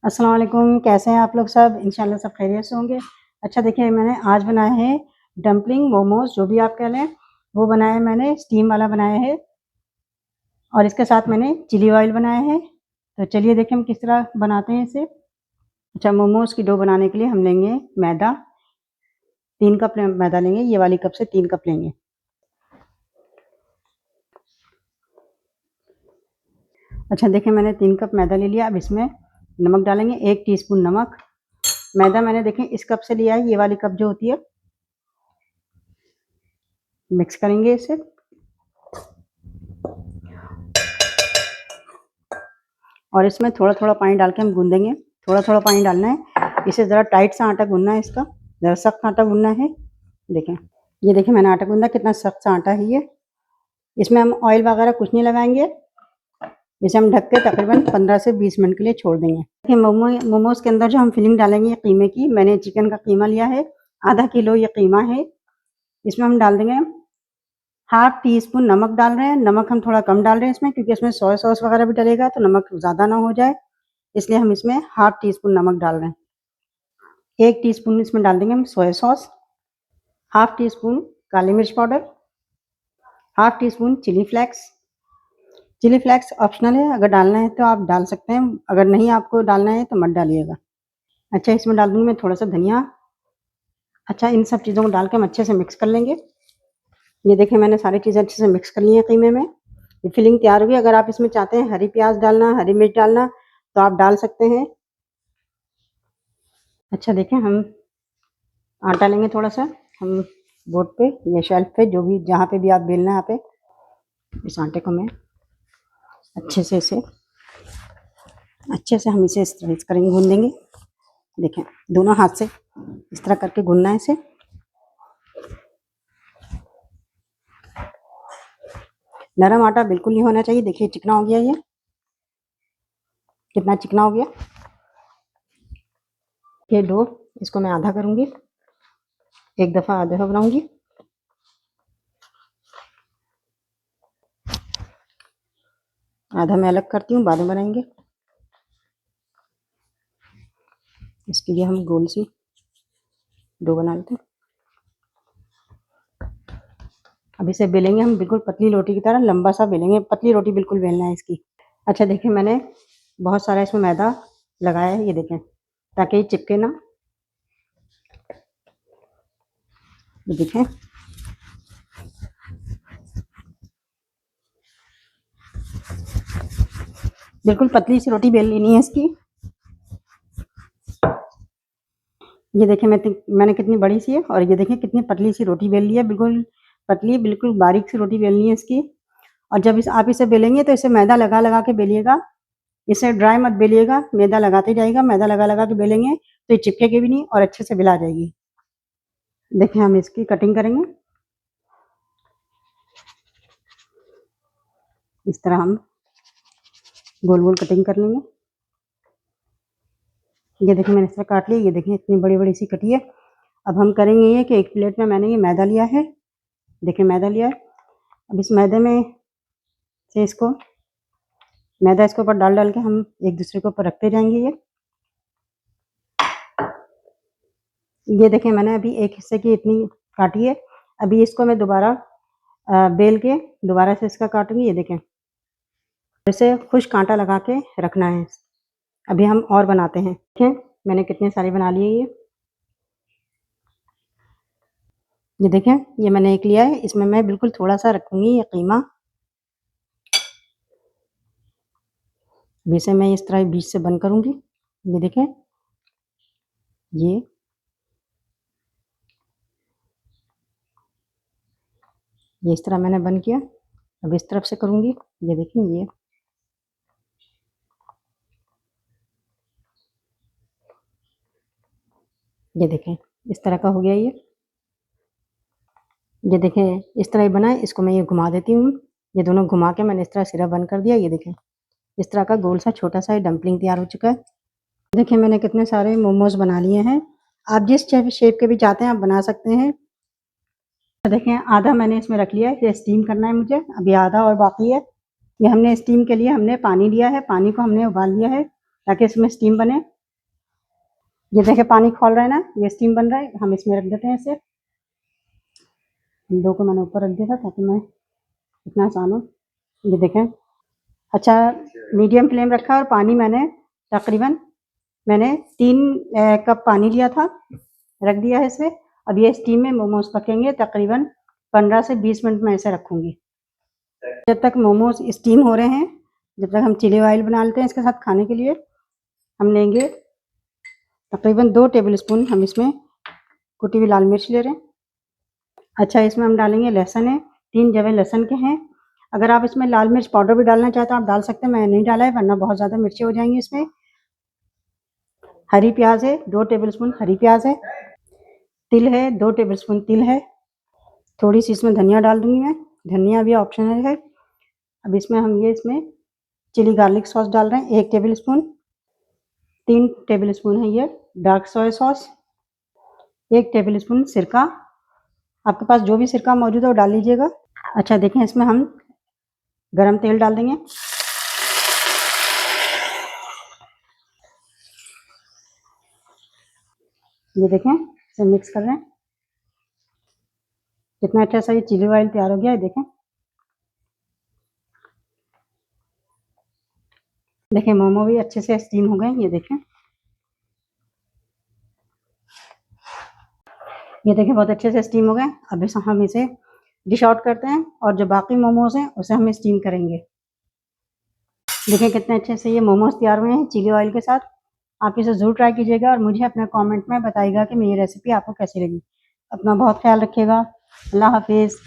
अस्सलाम वालेकुम, कैसे हैं आप लोग सब? इंशाल्लाह सब खैरियत से होंगे। अच्छा देखिए, मैंने आज बनाया है डम्पलिंग, मोमोज़ जो भी आप कह लें, वो बनाया है मैंने, स्टीम वाला बनाया है और इसके साथ मैंने चिली ऑयल बनाया है। तो चलिए देखें हम किस तरह बनाते हैं इसे। अच्छा, मोमोज़ की डो बनाने के लिए हम लेंगे मैदा, 3 कप मैदा लेंगे, ये वाली कप से 3 कप लेंगे। अच्छा देखिए, मैंने 3 कप मैदा ले लिया। अब इसमें नमक डालेंगे, 1 टीस्पून नमक। मैदा मैंने देखें इस कप से लिया है, ये वाली कप जो होती है। मिक्स करेंगे इसे। और इसमें थोड़ा-थोड़ा पानी डाल के हम गूँधेंगे। थोड़ा-थोड़ा पानी डालना है। इसे ज़रा टाइट सा आटा गूँधना है इसका, ज़रा सख्त आटा गूँधना है। देखें, ये देखिए मैंने आटा गूँधा, कितना सख्त सा आटा है ये। इसमें हम ऑयल वगैरह कुछ नहीं लगाएँगे। इसे हम ढक के तकरीबन 15 से 20 मिनट के लिए छोड़ देंगे। देखिए मोमोज़ के अंदर जो हम फिलिंग डालेंगे कीमे की, मैंने चिकन का कीमा लिया है, आधा किलो ये कीमा है। इसमें हम डाल देंगे हाफ टी स्पून नमक डाल रहे हैं। नमक हम थोड़ा कम डाल रहे हैं इसमें, क्योंकि इसमें सोया सॉस वगैरह भी डलेगा तो नमक ज़्यादा ना हो जाए, इसलिए हम इसमें हाफ टी स्पून नमक डाल रहे हैं। 1 टीस्पून इसमें डाल देंगे हम soya sauce, half teaspoon काली मिर्च powder, half teaspoon chilli flakes. Chilli flakes optional है, अगर डालना है तो आप डाल सकते हैं, अगर नहीं आपको डालना है तो मत डालिएगा। अच्छा, इसमें डाल दूँगी मैं थोड़ा सा धनिया। अच्छा, इन सब चीज़ों को डाल के हम अच्छे से मिक्स कर लेंगे। ये देखिए मैंने सारी चीज़ें अच्छे से मिक्स कर ली हैं कीमे में। ये फिलिंग तैयार हो गई। अगर आप इसमें चाहते हैं हरी प्याज डालना, हरी मिर्च डालना तो आप डाल सकते हैं। अच्छा देखें, हम आटा लेंगे थोड़ा सा, हम बोर्ड पे या शेल्फ पे, जो भी जहाँ पे भी आप बेलना है, यहाँ पे इस आटे को मैं अच्छे से हम इसे इस तरह करेंगे, गूँध देंगे। देखें, दोनों हाथ से इस तरह करके गूँधना है इसे। नरम आटा बिल्कुल नहीं होना चाहिए। देखिए चिकना हो गया, ये कितना चिकना हो गया ये डो। इसको मैं आधा करूँगी, एक दफ़ा आधा बनाऊँगी। आधा मैं अलग करती हूँ, बाद में बनाएंगे। इसके लिए हम गोल सी डो बना लेते हैं। अब इसे बेलेंगे हम बिल्कुल पतली रोटी की तरह, लंबा सा बेलेंगे, पतली रोटी बिल्कुल बेलना है इसकी। अच्छा देखिए, मैंने बहुत सारा इसमें मैदा लगाया है, ये देखें, ताकि ये चिपके ना। ये देखें, बिल्कुल पतली सी रोटी बेल लेनी है इसकी। ये देखें मैंने कितनी बड़ी सी है, और ये देखें कितनी पतली सी रोटी बेल ली है, बिल्कुल पतली, बिल्कुल बारीक सी रोटी बेलनी है इसकी। और जब आप इसे बेलेंगे तो इसे मैदा लगा लगा के बेलिएगा, इसे ड्राई मत बेलिएगा, मैदा लगाते जाइएगा। मैदा लगा लगा के बेलेंगे तो ये चिपकेगी भी नहीं और अच्छे से बेला जाएगी। देखिए हम इसकी कटिंग करेंगे, इस तरह हम गोल गोल कटिंग कर लेंगे। ये देखिए मैंने इस तरह काट लिया, ये देखिए इतनी बड़ी बड़ी सी कटी है। अब हम करेंगे ये कि एक प्लेट में मैंने ये मैदा लिया है, देखिए मैदा लिया है। अब इस मैदे में से इसको मैदा इसके ऊपर डाल डाल के हम एक दूसरे के ऊपर रखते जाएंगे। ये देखें मैंने अभी एक हिस्से की इतनी काटी है। अभी इसको मैं दोबारा बेल के दोबारा से इसका काटूंगी। ये देखें, इसे खुश्क आटा लगा के रखना है। अभी हम और बनाते हैं। देखें मैंने कितने सारे बना लिए ये देखें, ये मैंने एक लिया है, इसमें मैं बिल्कुल थोड़ा सा रखूंगी ये कीमा। इसे मैं इस तरह बीच से बंद करूंगी। ये देखें, ये इस तरह मैंने बंद किया। अब इस तरफ से करूंगी। ये देखें, ये देखें इस तरह का हो गया ये देखें इस तरह ही बना है। इसको मैं ये घुमा देती हूँ, ये दोनों घुमा के मैंने इस तरह सिरा बंद कर दिया। ये देखें इस तरह का गोल सा छोटा सा डम्पलिंग तैयार हो चुका है। देखिए मैंने कितने सारे मोमोज बना लिए हैं। आप जिस शेप के भी चाहते हैं आप बना सकते हैं। देखें आधा मैंने इसमें रख लिया है, इसे स्टीम करना है मुझे, अभी आधा और बाकी है। ये हमने स्टीम के लिए हमने पानी लिया है, पानी को हमने उबाल लिया है ताकि इसमें स्टीम बने। ये देखे पानी खौल रहा है ना, ये स्टीम बन रहा है, हम इसमें रख देते हैं इसे। इन दो को मैंने ऊपर रख दिया था ताकि मैं इतना आसान हो। ये देखें, अच्छा मीडियम फ्लेम रखा और पानी मैंने तकरीबन 3 कप पानी लिया था, रख दिया है इसे। अब ये स्टीम में मोमोज पकेंगे, तकरीबन 15 से 20 मिनट में ऐसे रखूँगी। जब तक मोमोज स्टीम हो रहे हैं, जब तक हम चिली ऑयल बना लेते हैं इसके साथ खाने के लिए। हम लेंगे तकरीबन 2 टेबलस्पून, हम इसमें कुटी हुई लाल मिर्च ले रहे हैं। अच्छा, इसमें हम डालेंगे लहसुन है, 3 जवे लहसुन के हैं। अगर आप इसमें लाल मिर्च पाउडर भी डालना चाहते हो आप डाल सकते हैं, मैं नहीं डाला है वरना बहुत ज़्यादा मिर्ची हो जाएंगी इसमें। हरी प्याज है, 2 टेबलस्पून हरी प्याज है। तिल है, 2 टेबलस्पून तिल है। थोड़ी सी इसमें धनिया डाल दूंगी मैं, धनिया भी ऑप्शनल है। अब इसमें हम इसमें चिली गार्लिक सॉस डाल रहे हैं, 1 टेबलस्पून। 3 टेबलस्पून है ये डार्क सोया सॉस। 1 टेबलस्पून सिरका, आपके पास जो भी सिरका मौजूद है वो डाल लीजिएगा। अच्छा देखें, इसमें हम गरम तेल डाल देंगे। ये देखें, इसे मिक्स कर रहे हैं। कितना अच्छा सा ये चिली ऑयल तैयार हो गया है। देखें मोमो भी अच्छे से स्टीम हो गए। ये देखें, बहुत अच्छे से स्टीम हो गए। अब हम इसे डिश आउट करते हैं और जो बाकी मोमोज हैं उसे हम स्टीम करेंगे। देखें कितने अच्छे से ये मोमोज तैयार हुए हैं चिली ऑयल के साथ। आप इसे ज़रूर ट्राई कीजिएगा और मुझे अपने कमेंट में बताइएगा कि मेरी रेसिपी आपको कैसी लगी। अपना बहुत ख्याल रखिएगा। अल्लाह हाफिज़।